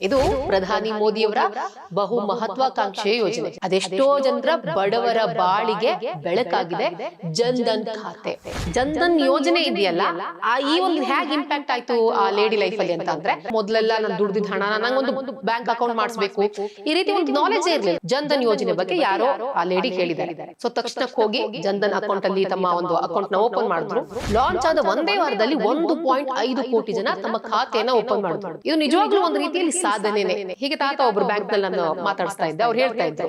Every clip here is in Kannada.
ಇದು ಪ್ರಧಾನಿ ಮೋದಿಯವರ ಬಹು ಮಹತ್ವಾಕಾಂಕ್ಷೆಯ ಯೋಜನೆ. ಅದೆಷ್ಟೋ ಜನರ ಬಡವರ ಬಾಳಿಗೆ ಬೆಳಕಾಗಿದೆ ಜನ್ ಧನ್ ಖಾತೆ. ಜನ್ ಧನ್ ಯೋಜನೆ ಇದೆಯಲ್ಲ, ಈ ಒಂದು ಹೇಗೆ ಇಂಪ್ಯಾಕ್ಟ್ ಆಯ್ತು ಆ ಲೇಡಿ ಲೈಫ್ ಅಲ್ಲಿ ಅಂತ ಅಂದ್ರೆ, ಮೊದಲೆಲ್ಲ ನಾನು ದುಡ್ದಿದ್ದ ಹಣ ನಂಗೊಂದು ಬ್ಯಾಂಕ್ ಅಕೌಂಟ್ ಮಾಡಿಸ್ಬೇಕು, ಈ ರೀತಿ ಒಂದು ನಾಲೆಜ್ ಇರಲಿಲ್ಲ. ಜನ್ ಧನ್ ಯೋಜನೆ ಬಗ್ಗೆ ಯಾರೋ ಆ ಲೇಡಿ ಹೇಳಿದ್ದಾರೆ. ಸೊ ತಕ್ಷಣಕ್ಕೆ ಹೋಗಿ ಜನ್ ಧನ್ ಅಕೌಂಟ್ ಅಲ್ಲಿ ತಮ್ಮ ಒಂದು ಅಕೌಂಟ್ ನ ಓಪನ್ ಮಾಡಿದ್ರು. ಲಾಂಚ್ ಆದ ಒಂದೇ ವಾರದಲ್ಲಿ 1.5 ಕೋಟಿ ಜನ ತಮ್ಮ ಖಾತೆಯನ್ನ ಓಪನ್ ಮಾಡಿದ್ರು. ಇದು ನಿಜವಾಗ್ಲೂ ಒಂದು ರೀತಿಯಲ್ಲಿ ಸಾಧನೆನೆ. ಹೀಗೆ ತಾತ ಒಬ್ರು ಬ್ಯಾಂಕ್ ನಲ್ಲಿ ನಾನು ಮಾತಾಡಿಸ್ತಾ ಇದ್ದೆ. ಅವ್ರು ಹೇಳ್ತಾ ಇದ್ರು,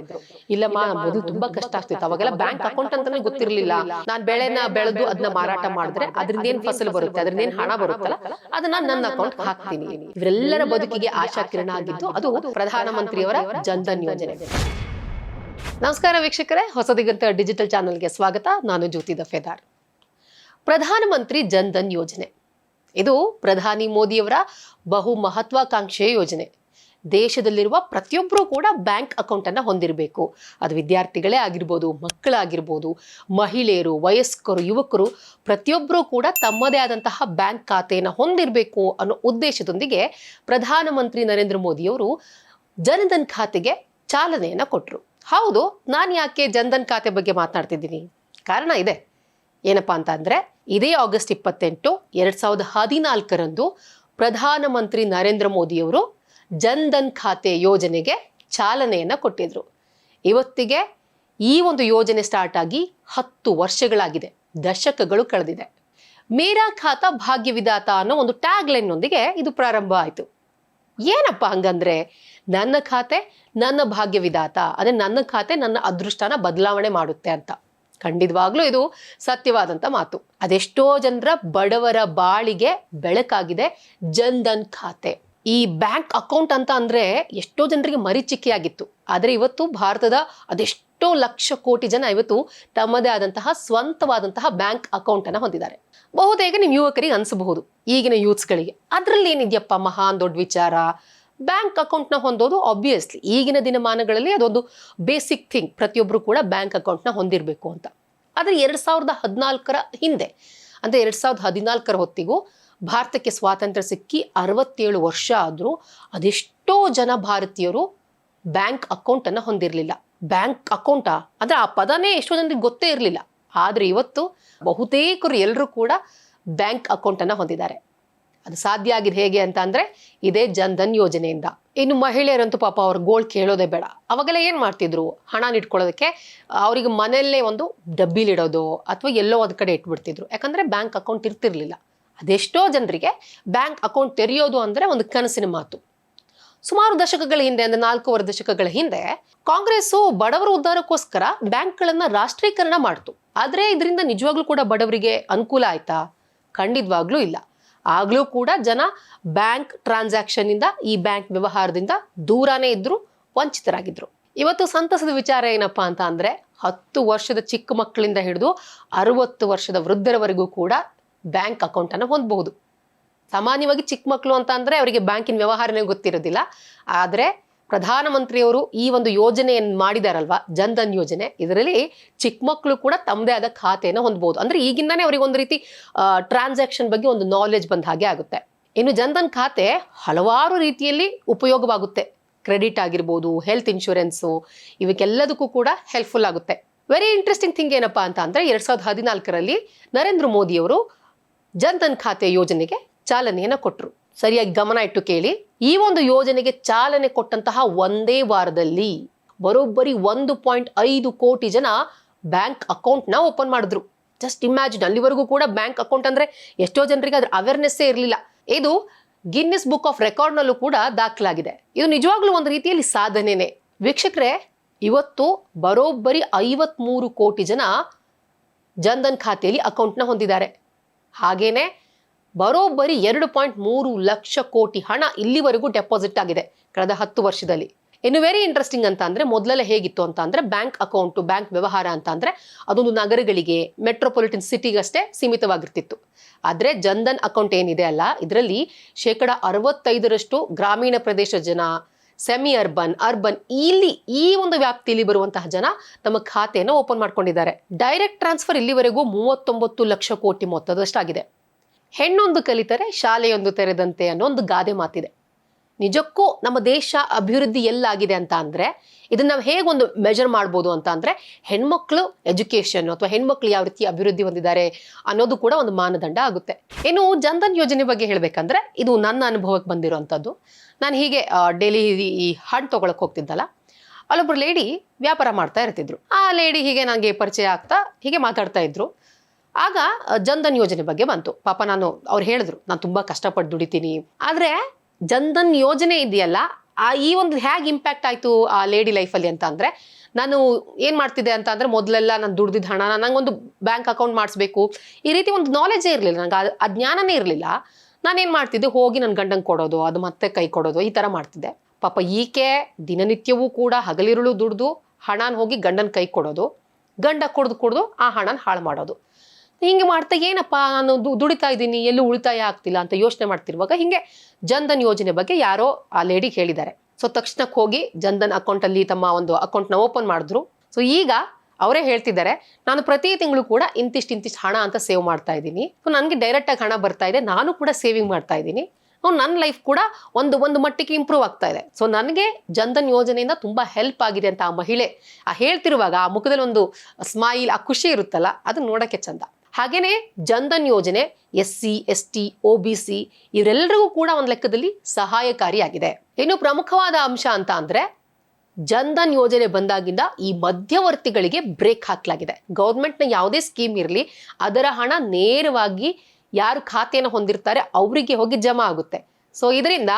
ಇಲ್ಲಮ್ಮ ಮೊದಲು ತುಂಬಾ ಕಷ್ಟ ಆಗ್ತಿತ್ತು, ಅವಾಗೆಲ್ಲ ಬ್ಯಾಂಕ್ ಅಕೌಂಟ್ ಅಂತಾನೆ ಗೊತ್ತಿರ್ಲಿಲ್ಲ. ನಾನ್ ಬೆಳೆನ ಬೆಳೆದು ಅದನ್ನ ಮಾರಾಟ ಮಾಡಿದ್ರೆ ಅದ್ರಿಂದ ಏನ್ ಫಸಲು ಬರುತ್ತೆ, ಅದ್ರಿಂದ ಏನ್ ಹಣ ಬರುತ್ತಲ್ಲ, ಅದನ್ನ ನನ್ನ ಅಕೌಂಟ್ ಹಾಕ್ತೀನಿ. ಇವರೆಲ್ಲರ ಬದುಕಿಗೆ ಆಶಾ ಕಿರಣ ಆಗಿದ್ದು ಅದು ಪ್ರಧಾನಮಂತ್ರಿಯವರ ಜನ್ ಧನ್ ಯೋಜನೆ. ನಮಸ್ಕಾರ ವೀಕ್ಷಕರೇ, ಹೊಸ ದಿಗಂತ ಡಿಜಿಟಲ್ ಚಾನೆಲ್ಗೆ ಸ್ವಾಗತ. ನಾನು ಜ್ಯೋತಿ ದಫೇದಾರ್. ಪ್ರಧಾನಮಂತ್ರಿ ಜನ್ ಧನ್ ಯೋಜನೆ ಇದು ಪ್ರಧಾನಿ ಮೋದಿಯವರ ಬಹು ಮಹತ್ವಾಕಾಂಕ್ಷೆಯ ಯೋಜನೆ. ದೇಶದಲ್ಲಿರುವ ಪ್ರತಿಯೊಬ್ಬರೂ ಕೂಡ ಬ್ಯಾಂಕ್ ಅಕೌಂಟ್ ಅನ್ನ ಹೊಂದಿರಬೇಕು. ಅದು ವಿದ್ಯಾರ್ಥಿಗಳೇ ಆಗಿರ್ಬೋದು, ಮಕ್ಕಳಾಗಿರ್ಬೋದು, ಮಹಿಳೆಯರು, ವಯಸ್ಕರು, ಯುವಕರು, ಪ್ರತಿಯೊಬ್ಬರೂ ಕೂಡ ತಮ್ಮದೇ ಆದಂತಹ ಬ್ಯಾಂಕ್ ಖಾತೆಯನ್ನು ಹೊಂದಿರಬೇಕು ಅನ್ನೋ ಉದ್ದೇಶದೊಂದಿಗೆ ಪ್ರಧಾನಮಂತ್ರಿ ನರೇಂದ್ರ ಮೋದಿಯವರು ಜನ್ ಧನ್ ಖಾತೆಗೆ ಚಾಲನೆಯನ್ನು ಕೊಟ್ಟರು. ಹೌದು, ನಾನು ಯಾಕೆ ಜನ್ ಧನ್ ಖಾತೆ ಬಗ್ಗೆ ಮಾತನಾಡ್ತಿದ್ದೀನಿ? ಕಾರಣ ಇದೆ. ಏನಪ್ಪಾ ಅಂತ ಅಂದ್ರೆ, ಇದೇ ಆಗಸ್ಟ್ 28, 2014 ಪ್ರಧಾನಮಂತ್ರಿ ನರೇಂದ್ರ ಮೋದಿಯವರು ಜನ್ ಧನ್ ಖಾತೆ ಯೋಜನೆಗೆ ಚಾಲನೆಯನ್ನು ಕೊಟ್ಟಿದ್ರು. ಇವತ್ತಿಗೆ ಈ ಒಂದು ಯೋಜನೆ ಸ್ಟಾರ್ಟ್ ಆಗಿ 10 ವರ್ಷಗಳಾಗಿದೆ, ದಶಕಗಳು ಕಳೆದಿದೆ. ಮೇರಾ ಖಾತಾ ಭಾಗ್ಯ ವಿಧಾತ ಅನ್ನೋ ಒಂದು ಟ್ಯಾಗ್ ಲೈನ್ ನೊಂದಿಗೆ ಇದು ಪ್ರಾರಂಭ ಆಯಿತು. ಏನಪ್ಪ ಹಂಗಂದ್ರೆ, ನನ್ನ ಖಾತೆ ನನ್ನ ಭಾಗ್ಯ ವಿಧಾತ, ಅದೇ ನನ್ನ ಖಾತೆ ನನ್ನ ಅದೃಷ್ಟನ ಬದಲಾವಣೆ ಮಾಡುತ್ತೆ ಅಂತ. ಖಂಡಿತವಾಗ್ಲೂ ಇದು ಸತ್ಯವಾದಂತ ಮಾತು. ಅದೆಷ್ಟೋ ಜನರ ಬಡವರ ಬಾಳಿಗೆ ಬೆಳಕಾಗಿದೆ ಜನ್ ಧನ್ ಖಾತೆ. ಈ ಬ್ಯಾಂಕ್ ಅಕೌಂಟ್ ಅಂತ ಅಂದ್ರೆ ಎಷ್ಟೋ ಜನರಿಗೆ ಮರೀಚಿಕೆಯಾಗಿತ್ತು. ಆದರೆ ಇವತ್ತು ಭಾರತದ ಅದೆಷ್ಟೋ ಲಕ್ಷ ಕೋಟಿ ಜನ ಇವತ್ತು ತಮ್ಮದೇ ಆದಂತಹ ಸ್ವಂತವಾದಂತಹ ಬ್ಯಾಂಕ್ ಅಕೌಂಟ್ ಅನ್ನ ಹೊಂದಿದ್ದಾರೆ. ಬಹುತೇಕ ನೀವು ಯುವಕರಿಗೆ ಅನ್ಸಬಹುದು, ಈಗಿನ ಯೂತ್ಸ್ಗಳಿಗೆ ಅದ್ರಲ್ಲಿ ಏನಿದೆಯಪ್ಪ ಮಹಾನ್ ದೊಡ್ಡ ವಿಚಾರ, ಬ್ಯಾಂಕ್ ಅಕೌಂಟ್ನ ಹೊಂದೋದು ಆಬ್ವಿಯಸ್ಲಿ ಈಗಿನ ದಿನಮಾನಗಳಲ್ಲಿ ಅದೊಂದು ಬೇಸಿಕ್ ಥಿಂಗ್, ಪ್ರತಿಯೊಬ್ಬರು ಕೂಡ ಬ್ಯಾಂಕ್ ಅಕೌಂಟ್ನ ಹೊಂದಿರಬೇಕು ಅಂತ. ಆದರೆ 2014 ಹಿಂದೆ, ಅಂದರೆ 2014 ಹೊತ್ತಿಗೂ ಭಾರತಕ್ಕೆ ಸ್ವಾತಂತ್ರ್ಯ ಸಿಕ್ಕಿ 67 ವರ್ಷ ಆದರೂ ಅದೆಷ್ಟೋ ಜನ ಭಾರತೀಯರು ಬ್ಯಾಂಕ್ ಅಕೌಂಟನ್ನು ಹೊಂದಿರಲಿಲ್ಲ. ಬ್ಯಾಂಕ್ ಅಕೌಂಟಾ ಅಂದರೆ ಆ ಪದನೇ ಎಷ್ಟೋ ಜನರಿಗೆ ಗೊತ್ತೇ ಇರಲಿಲ್ಲ. ಆದರೆ ಇವತ್ತು ಬಹುತೇಕರು ಎಲ್ಲರೂ ಕೂಡ ಬ್ಯಾಂಕ್ ಅಕೌಂಟನ್ನು ಹೊಂದಿದ್ದಾರೆ. ಅದು ಸಾಧ್ಯ ಆಗಿದೆ ಹೇಗೆ ಅಂತ ಅಂದ್ರೆ ಇದೇ ಜನ್ ಧನ್ ಯೋಜನೆಯಿಂದ. ಇನ್ನು ಮಹಿಳೆಯರಂತೂ ಪಾಪ ಅವ್ರ ಗೋಲ್ಡ್ ಕೇಳೋದೇ ಬೇಡ. ಅವಾಗೆಲ್ಲ ಏನ್ ಮಾಡ್ತಿದ್ರು, ಹಣ ಇಟ್ಕೊಳ್ಳೋದಕ್ಕೆ ಅವರಿಗೆ ಮನೆಯಲ್ಲೇ ಒಂದು ಡಬ್ಬಿಲಿಡೋದು ಅಥವಾ ಎಲ್ಲೋ ಒಂದ್ ಕಡೆ ಇಟ್ಬಿಡ್ತಿದ್ರು. ಯಾಕಂದ್ರೆ ಬ್ಯಾಂಕ್ ಅಕೌಂಟ್ ಇರ್ತಿರ್ಲಿಲ್ಲ. ಅದೆಷ್ಟೋ ಜನರಿಗೆ ಬ್ಯಾಂಕ್ ಅಕೌಂಟ್ ತೆರೆಯೋದು ಅಂದ್ರೆ ಒಂದು ಕನಸಿನ ಮಾತು. ಸುಮಾರು ದಶಕಗಳ ಹಿಂದೆ, ಅಂದ್ರೆ 4 ದಶಕಗಳ ಹಿಂದೆ ಕಾಂಗ್ರೆಸ್ಸು ಬಡವರ ಉದ್ಧಾರಕ್ಕೋಸ್ಕರ ಬ್ಯಾಂಕ್ಗಳನ್ನ ರಾಷ್ಟ್ರೀಕರಣ ಮಾಡ್ತು. ಆದ್ರೆ ಇದರಿಂದ ನಿಜವಾಗ್ಲೂ ಕೂಡ ಬಡವರಿಗೆ ಅನುಕೂಲ ಆಯ್ತಾ? ಖಂಡಿತವಾಗ್ಲೂ ಇಲ್ಲ. ಆಗ್ಲೂ ಕೂಡ ಜನ ಬ್ಯಾಂಕ್ ಟ್ರಾನ್ಸಾಕ್ಷನ್ ಇಂದ, ಈ ಬ್ಯಾಂಕ್ ವ್ಯವಹಾರದಿಂದ ದೂರನೇ ಇದ್ರು, ವಂಚಿತರಾಗಿದ್ರು. ಇವತ್ತು ಸಂತಸದ ವಿಚಾರ ಏನಪ್ಪಾ ಅಂತ ಅಂದ್ರೆ, 10 ವರ್ಷದ ಚಿಕ್ಕ ಮಕ್ಕಳಿಂದ ಹಿಡಿದು 60 ವರ್ಷದ ವೃದ್ಧರವರೆಗೂ ಕೂಡ ಬ್ಯಾಂಕ್ ಅಕೌಂಟ್ ಅನ್ನು ಹೊಂದಬಹುದು. ಸಾಮಾನ್ಯವಾಗಿ ಚಿಕ್ಕ ಮಕ್ಕಳು ಅಂತ ಅಂದ್ರೆ ಅವರಿಗೆ ಬ್ಯಾಂಕಿನ ವ್ಯವಹಾರನೇ ಗೊತ್ತಿರೋದಿಲ್ಲ. ಆದ್ರೆ ಪ್ರಧಾನಮಂತ್ರಿಯವರು ಈ ಒಂದು ಯೋಜನೆಯನ್ನು ಮಾಡಿದಾರಲ್ವಾ, ಜನ್ ಧನ್ ಯೋಜನೆ, ಇದರಲ್ಲಿ ಚಿಕ್ಕ ಮಕ್ಕಳು ಕೂಡ ತಮ್ಮದೇ ಆದ ಖಾತೆಯನ್ನು ಹೊಂದಬಹುದು. ಅಂದ್ರೆ ಈಗಿಂದಾನೇ ಅವರಿಗೆ ಒಂದು ರೀತಿ ಟ್ರಾನ್ಸಾಕ್ಷನ್ ಬಗ್ಗೆ ಒಂದು ನಾಲೆಜ್ ಬಂದ ಹಾಗೆ ಆಗುತ್ತೆ. ಇನ್ನು ಜನ್ ಧನ್ ಖಾತೆ ಹಲವಾರು ರೀತಿಯಲ್ಲಿ ಉಪಯೋಗವಾಗುತ್ತೆ. ಕ್ರೆಡಿಟ್ ಆಗಿರ್ಬೋದು, ಹೆಲ್ತ್ ಇನ್ಶೂರೆನ್ಸು, ಇವಕ್ಕೆಲ್ಲದಕ್ಕೂ ಕೂಡ ಹೆಲ್ಪ್ಫುಲ್ ಆಗುತ್ತೆ. ವೆರಿ ಇಂಟ್ರೆಸ್ಟಿಂಗ್ ಥಿಂಗ್ ಏನಪ್ಪಾ ಅಂತ ಅಂದ್ರೆ, 2014 ನರೇಂದ್ರ ಮೋದಿಯವರು ಜನ್ ಧನ್ ಖಾತೆ ಯೋಜನೆಗೆ ಚಾಲನೆಯನ್ನು ಕೊಟ್ಟರು. ಸರಿಯಾಗಿ ಗಮನ ಇಟ್ಟು ಕೇಳಿ. ಈ ಒಂದು ಯೋಜನೆಗೆ ಚಾಲನೆ ಕೊಟ್ಟಂತಹ ಒಂದೇ ವಾರದಲ್ಲಿ ಬರೋಬ್ಬರಿ 1.5 ಕೋಟಿ ಜನ ಬ್ಯಾಂಕ್ ಅಕೌಂಟ್ನ ಓಪನ್ ಮಾಡಿದ್ರು. ಜಸ್ಟ್ ಇಮ್ಯಾಜಿನ್, ಅಲ್ಲಿವರೆಗೂ ಕೂಡ ಬ್ಯಾಂಕ್ ಅಕೌಂಟ್ ಅಂದ್ರೆ ಎಷ್ಟೋ ಜನರಿಗೆ ಅದ್ರ ಅವೇರ್ನೆಸ್ಸೇ ಇರಲಿಲ್ಲ. ಇದು ಗಿನ್ನಿಸ್ ಬುಕ್ ಆಫ್ ರೆಕಾರ್ಡ್ನಲ್ಲೂ ಕೂಡ ದಾಖಲಾಗಿದೆ. ಇದು ನಿಜವಾಗ್ಲೂ ಒಂದು ರೀತಿಯಲ್ಲಿ ಸಾಧನೆನೇ. ವೀಕ್ಷಕರೇ, ಇವತ್ತು ಬರೋಬ್ಬರಿ 53 ಕೋಟಿ ಜನ ಜನ್ ಧನ್ ಖಾತೆಯಲ್ಲಿ ಅಕೌಂಟ್ನ ಹೊಂದಿದ್ದಾರೆ. ಹಾಗೇನೆ ಬರೋಬ್ಬರಿ 2.3 ಲಕ್ಷ ಕೋಟಿ ಹಣ ಇಲ್ಲಿವರೆಗೂ ಡೆಪಾಸಿಟ್ ಆಗಿದೆ ಕಳೆದ 10 ವರ್ಷದಲ್ಲಿ. ಇನ್ನು ವೆರಿ ಇಂಟ್ರೆಸ್ಟಿಂಗ್ ಅಂತ ಅಂದ್ರೆ, ಮೊದಲೆಲ್ಲ ಹೇಗಿತ್ತು ಅಂತ ಅಂದ್ರೆ, ಬ್ಯಾಂಕ್ ಅಕೌಂಟು, ಬ್ಯಾಂಕ್ ವ್ಯವಹಾರ ಅಂತ ಅಂದ್ರೆ ಅದೊಂದು ನಗರಗಳಿಗೆ, ಮೆಟ್ರೋಪಾಲಿಟನ್ ಸಿಟಿಗಷ್ಟೇ ಸೀಮಿತವಾಗಿರ್ತಿತ್ತು. ಆದ್ರೆ ಜನ್ ಧನ್ ಅಕೌಂಟ್ ಏನಿದೆ ಅಲ್ಲ, ಇದರಲ್ಲಿ 65% ಗ್ರಾಮೀಣ ಪ್ರದೇಶ ಜನ, ಸೆಮಿ ಅರ್ಬನ್, ಅರ್ಬನ್, ಇಲ್ಲಿ ಈ ಒಂದು ವ್ಯಾಪ್ತಿಯಲ್ಲಿ ಬರುವಂತಹ ಜನ ತಮ್ಮ ಖಾತೆಯನ್ನು ಓಪನ್ ಮಾಡ್ಕೊಂಡಿದ್ದಾರೆ. ಡೈರೆಕ್ಟ್ ಟ್ರಾನ್ಸ್ಫರ್ ಇಲ್ಲಿವರೆಗೂ 39 ಲಕ್ಷ ಕೋಟಿ ಮೊತ್ತದಷ್ಟಾಗಿದೆ. ಹೆಣ್ಣೊಂದು ಕಲಿತರೆ ಶಾಲೆಯೊಂದು ತೆರೆದಂತೆ ಅನ್ನೋ ಒಂದು ಗಾದೆ ಮಾತಿದೆ. ನಿಜಕ್ಕೂ ನಮ್ಮ ದೇಶ ಅಭಿವೃದ್ಧಿ ಎಲ್ಲಾಗಿದೆ ಅಂತ ಅಂದ್ರೆ ಇದನ್ನ ನಾವು ಹೇಗೊಂದು ಮೆಜರ್ ಮಾಡ್ಬೋದು ಅಂತ ಅಂದ್ರೆ ಹೆಣ್ಮಕ್ಳು ಎಜುಕೇಶನ್ ಅಥವಾ ಹೆಣ್ಮಕ್ಳು ಯಾವ ರೀತಿ ಅಭಿವೃದ್ಧಿ ಹೊಂದಿದ್ದಾರೆ ಅನ್ನೋದು ಕೂಡ ಒಂದು ಮಾನದಂಡ ಆಗುತ್ತೆ. ಇನ್ನು ಜನ್ಧನ್ ಯೋಜನೆ ಬಗ್ಗೆ ಹೇಳ್ಬೇಕಂದ್ರೆ ಇದು ನನ್ನ ಅನುಭವಕ್ಕೆ ಬಂದಿರುವಂಥದ್ದು. ನಾನು ಹೀಗೆ ಡೈಲಿ ಈ ಹಣ್ಣು ತಗೊಳಕ್ ಹೋಗ್ತಿದ್ದಲ್ಲ, ಅಲ್ಲೊಬ್ರು ಲೇಡಿ ವ್ಯಾಪಾರ ಮಾಡ್ತಾ ಇರ್ತಿದ್ರು. ಆ ಲೇಡಿ ಹೀಗೆ ನನಗೆ ಪರಿಚಯ ಆಗ್ತಾ ಹೀಗೆ ಮಾತಾಡ್ತಾ ಇದ್ರು. ಆಗ ಜನ್ಧನ್ ಯೋಜನೆ ಬಗ್ಗೆ ಬಂತು. ಪಾಪ ಅವ್ರು ಹೇಳಿದ್ರು, ನಾನು ತುಂಬಾ ಕಷ್ಟಪಟ್ಟು ದುಡಿತೀನಿ, ಆದ್ರೆ ಜನ್ಧನ್ ಯೋಜನೆ ಇದೆಯಲ್ಲ ಈ ಒಂದು ಹೇಗೆ ಇಂಪ್ಯಾಕ್ಟ್ ಆಯ್ತು ಆ ಲೇಡಿ ಲೈಫಲ್ಲಿ ಅಂತ ಅಂದ್ರೆ, ನಾನು ಏನ್ ಮಾಡ್ತಿದ್ದೆ ಅಂತ ಅಂದ್ರೆ ಮೊದಲೆಲ್ಲ ನಾನು ದುಡ್ದಿದ್ದ ಹಣ ನಂಗೊಂದು ಬ್ಯಾಂಕ್ ಅಕೌಂಟ್ ಮಾಡಿಸ್ಬೇಕು, ಈ ರೀತಿ ಒಂದು ನಾಲೆಜೇ ಇರಲಿಲ್ಲ ನಂಗೆ, ಆ ಜ್ಞಾನನೇ ಇರಲಿಲ್ಲ. ನಾನೇನ್ ಮಾಡ್ತಿದ್ದೆ, ಹೋಗಿ ನನ್ನ ಗಂಡಂಗೆ ಕೊಡೋದು, ಅದು ಮತ್ತೆ ಕೈ ಕೊಡೋದು, ಈ ತರ ಮಾಡ್ತಿದ್ದೆ. ಪಾಪ ಈಕೆ ದಿನನಿತ್ಯವೂ ಕೂಡ ಹಗಲಿರುಳು ದುಡ್ದು ಹಣನ ಹೋಗಿ ಗಂಡನ ಕೈ ಕೊಡೋದು, ಗಂಡ ಕುಡ್ದು ಆ ಹಣನ ಹಾಳು ಮಾಡೋದು. ಹಿಂಗೆ ಮಾಡ್ತಾ ಏನಪ್ಪ ನಾನು ದುಡಿತಾ ಇದ್ದೀನಿ, ಎಲ್ಲೂ ಉಳಿತಾಯ ಆಗ್ತಿಲ್ಲ ಅಂತ ಯೋಚನೆ ಮಾಡ್ತಿರುವಾಗ ಹಿಂಗೆ ಜನ್ಧನ್ ಯೋಜನೆ ಬಗ್ಗೆ ಯಾರೋ ಆ ಲೇಡಿ ಹೇಳಿದ್ದಾರೆ. ಸೊ ತಕ್ಷಣಕ್ಕೆ ಹೋಗಿ ಜನ್ಧನ್ ಅಕೌಂಟಲ್ಲಿ ತಮ್ಮ ಒಂದು ಅಕೌಂಟ್ನ ಓಪನ್ ಮಾಡಿದ್ರು. ಸೊ ಈಗ ಅವರೇ ಹೇಳ್ತಿದ್ದಾರೆ, ನಾನು ಪ್ರತಿ ತಿಂಗಳು ಕೂಡ ಇಂತಿಷ್ಟು ಹಣ ಅಂತ ಸೇವ್ ಮಾಡ್ತಾ ಇದ್ದೀನಿ. ಸೊ ನನಗೆ ಡೈರೆಕ್ಟಾಗಿ ಹಣ ಬರ್ತಾ ಇದೆ, ನಾನು ಕೂಡ ಸೇವಿಂಗ್ ಮಾಡ್ತಾ ಇದ್ದೀನಿ, ನನ್ನ ಲೈಫ್ ಕೂಡ ಒಂದು ಮಟ್ಟಿಗೆ ಇಂಪ್ರೂವ್ ಆಗ್ತಾ ಇದೆ. ಸೊ ನನಗೆ ಜನ್ಧನ್ ಯೋಜನೆಯಿಂದ ತುಂಬಾ ಹೆಲ್ಪ್ ಆಗಿದೆ ಅಂತ ಆ ಮಹಿಳೆ ಹೇಳ್ತಿರುವಾಗ ಆ ಮುಖದಲ್ಲಿ ಒಂದು ಸ್ಮೈಲ್, ಆ ಖುಷಿ ಇರುತ್ತಲ್ಲ, ಅದು ನೋಡಕ್ಕೆ ಚಂದ. ಹಾಗೇನೆ ಜನ್ಧನ್ ಯೋಜನೆ SC ST OBC ಇವರೆಲ್ಲರಿಗೂ ಕೂಡ ಒಂದು ಲೆಕ್ಕದಲ್ಲಿ ಸಹಾಯಕಾರಿಯಾಗಿದೆ. ಇನ್ನು ಪ್ರಮುಖವಾದ ಅಂಶ ಅಂತ ಅಂದ್ರೆ ಜನ್ಧನ್ ಯೋಜನೆ ಬಂದಾಗಿಂದ ಈ ಮಧ್ಯವರ್ತಿಗಳಿಗೆ ಬ್ರೇಕ್ ಹಾಕಲಾಗಿದೆ. ಗೌರ್ಮೆಂಟ್ನ ಯಾವುದೇ ಸ್ಕೀಮ್ ಇರಲಿ ಅದರ ಹಣ ನೇರವಾಗಿ ಯಾರು ಖಾತೆಯನ್ನು ಹೊಂದಿರ್ತಾರೆ ಅವರಿಗೆ ಹೋಗಿ ಜಮಾ ಆಗುತ್ತೆ. ಸೊ ಇದರಿಂದ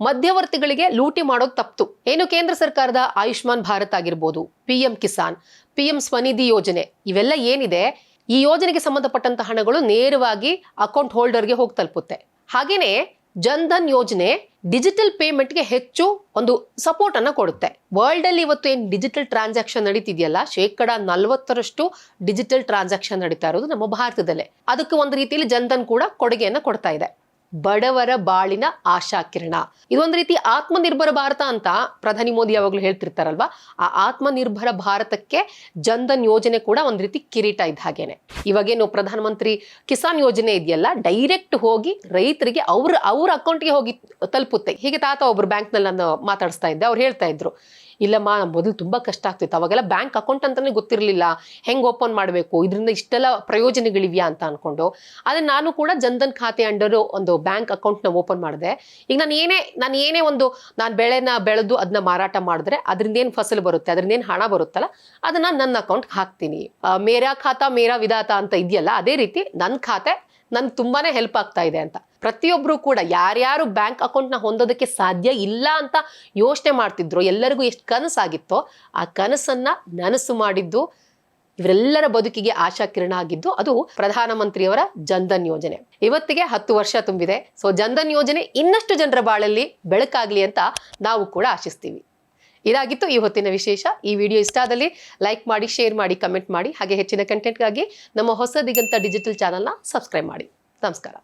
ಮಧ್ಯವರ್ತಿಗಳಿಗೆ ಲೂಟಿ ಮಾಡೋದು ತಪ್ತು. ಏನು ಕೇಂದ್ರ ಸರ್ಕಾರದ ಆಯುಷ್ಮಾನ್ ಭಾರತ್ ಆಗಿರ್ಬೋದು, PM ಕಿಸಾನ್, PM ಸ್ವನಿಧಿ ಯೋಜನೆ ಇವೆಲ್ಲ ಏನಿದೆ, ಈ ಯೋಜನೆಗೆ ಸಂಬಂಧಪಟ್ಟಂತ ಹಣಗಳು ನೇರವಾಗಿ ಅಕೌಂಟ್ ಹೋಲ್ಡರ್ಗೆ ಹೋಗಿ ತಲುಪುತ್ತೆ. ಹಾಗೇನೆ ಜನ್ಧನ್ ಯೋಜನೆ ಡಿಜಿಟಲ್ ಪೇಮೆಂಟ್ಗೆ ಹೆಚ್ಚು ಒಂದು ಸಪೋರ್ಟ್ ಅನ್ನ ಕೊಡುತ್ತೆ. ವರ್ಲ್ಡ್ ಅಲ್ಲಿ ಇವತ್ತು ಏನ್ ಡಿಜಿಟಲ್ ಟ್ರಾನ್ಸಾಕ್ಷನ್ ನಡೀತಿದೆಯಲ್ಲ, 40% ಡಿಜಿಟಲ್ ಟ್ರಾನ್ಸಾಕ್ಷನ್ ನಡೀತಾ ಇರೋದು ನಮ್ಮ ಭಾರತದಲ್ಲೇ. ಅದಕ್ಕೆ ಒಂದು ರೀತಿಯಲ್ಲಿ ಜನ್ಧನ್ ಕೂಡ ಕೊಡುಗೆಯನ್ನ ಕೊಡ್ತಾ ಇದೆ. ಬಡವರ ಬಾಳಿನ ಆಶಾಕಿರಣ, ಇದೊಂದು ರೀತಿ ಆತ್ಮನಿರ್ಭರ ಭಾರತ ಅಂತ ಪ್ರಧಾನಿ ಮೋದಿ ಯಾವಾಗಲೂ ಹೇಳ್ತಿರ್ತಾರಲ್ವಾ, ಆ ಆತ್ಮನಿರ್ಭರ ಭಾರತಕ್ಕೆ ಜನ್ಧನ್ ಯೋಜನೆ ಕೂಡ ಒಂದ್ ರೀತಿ ಕಿರೀಟ ಇದ್ದ ಹಾಗೇನೆ. ಇವಾಗೇನು ಪ್ರಧಾನಮಂತ್ರಿ ಕಿಸಾನ್ ಯೋಜನೆ ಇದೆಯಲ್ಲ, ಡೈರೆಕ್ಟ್ ಹೋಗಿ ರೈತರಿಗೆ ಅವ್ರ ಅಕೌಂಟ್ಗೆ ಹೋಗಿ ತಲುಪುತ್ತೆ. ಹೀಗೆ ತಾತ ಒಬ್ರು ಬ್ಯಾಂಕ್ ನಲ್ಲಿ ನಾನು ಮಾತಾಡಿಸ್ತಾ ಇದ್ದೆ, ಅವ್ರು ಹೇಳ್ತಾ ಇದ್ರು, ಇಲ್ಲಮ್ಮ ಮೊದಲು ತುಂಬಾ ಕಷ್ಟ ಆಗ್ತಿತ್ತು, ಅವಾಗೆಲ್ಲ ಬ್ಯಾಂಕ್ ಅಕೌಂಟ್ ಅಂತಾನೆ ಗೊತ್ತಿರಲಿಲ್ಲ, ಹೆಂಗ್ ಓಪನ್ ಮಾಡಬೇಕು, ಇದರಿಂದ ಇಷ್ಟೆಲ್ಲ ಪ್ರಯೋಜನಗಳಿವ್ಯಾ ಅಂತ ಅನ್ಕೊಂಡು, ಆದ್ರೆ ನಾನು ಕೂಡ ಜನ್ಧನ್ ಖಾತೆ ಅಂಡರ್ ಒಂದು ಬ್ಯಾಂಕ್ ಅಕೌಂಟ್ ನ ಓಪನ್ ಮಾಡಿದೆ. ಈಗ ನಾನು ಏನೇ ಒಂದು ನಾನು ಬೆಳೆನ ಬೆಳೆದು ಅದನ್ನ ಮಾರಾಟ ಮಾಡಿದ್ರೆ ಅದರಿಂದ ಏನ್ ಫಸಲು ಬರುತ್ತೆ, ಅದರಿಂದ ಏನ್ ಹಣ ಬರುತ್ತಲ್ಲ, ಅದನ್ನ ನನ್ನ ಅಕೌಂಟ್ ಹಾಕ್ತೀನಿ. ಮೇರಾ ಖಾತಾ ಮೇರಾ ವಿಧಾತ ಅಂತ ಇದೆಯಲ್ಲ, ಅದೇ ರೀತಿ ನನ್ನ ಖಾತೆ ನನ್ಗೆ ತುಂಬಾನೇ ಹೆಲ್ಪ್ ಆಗ್ತಾ ಇದೆ ಅಂತ. ಪ್ರತಿಯೊಬ್ರು ಕೂಡ ಯಾರ್ಯಾರು ಬ್ಯಾಂಕ್ ಅಕೌಂಟ್ ನ ಹೊಂದೋದಕ್ಕೆ ಸಾಧ್ಯ ಇಲ್ಲ ಅಂತ ಯೋಚನೆ ಮಾಡ್ತಿದ್ರು, ಎಲ್ಲರಿಗೂ ಎಷ್ಟು ಕನಸಾಗಿತ್ತೋ ಆ ಕನಸನ್ನ ನನಸು ಮಾಡಿದ್ದು, ಇವರೆಲ್ಲರ ಬದುಕಿಗೆ ಆಶಾಕಿರಣ ಆಗಿದ್ದು ಅದು ಪ್ರಧಾನಮಂತ್ರಿಯವರ ಜನ್ಧನ್ ಯೋಜನೆ. ಇವತ್ತಿಗೆ 10 ವರ್ಷ ತುಂಬಿದೆ. ಸೊ ಜನ್ಧನ್ ಯೋಜನೆ ಇನ್ನಷ್ಟು ಜನರ ಬಾಳಲ್ಲಿ ಬೆಳಕಾಗ್ಲಿ ಅಂತ ನಾವು ಕೂಡ ಆಶಿಸ್ತೀವಿ. ಇದಾಗಿತ್ತು ಈ ಹೊತ್ತಿನ ವಿಶೇಷ. ಈ ವಿಡಿಯೋ ಇಷ್ಟ ಆದಲ್ಲಿ ಲೈಕ್ ಮಾಡಿ, ಶೇರ್ ಮಾಡಿ, ಕಮೆಂಟ್ ಮಾಡಿ. ಹಾಗೆ ಹೆಚ್ಚಿನ ಕಂಟೆಂಟ್ಗಾಗಿ ನಮ್ಮ ಹೊಸ ದಿಗಂತ ಡಿಜಿಟಲ್ ಚಾನಲ್ನ ಸಬ್ಸ್ಕ್ರೈಬ್ ಮಾಡಿ. ನಮಸ್ಕಾರ.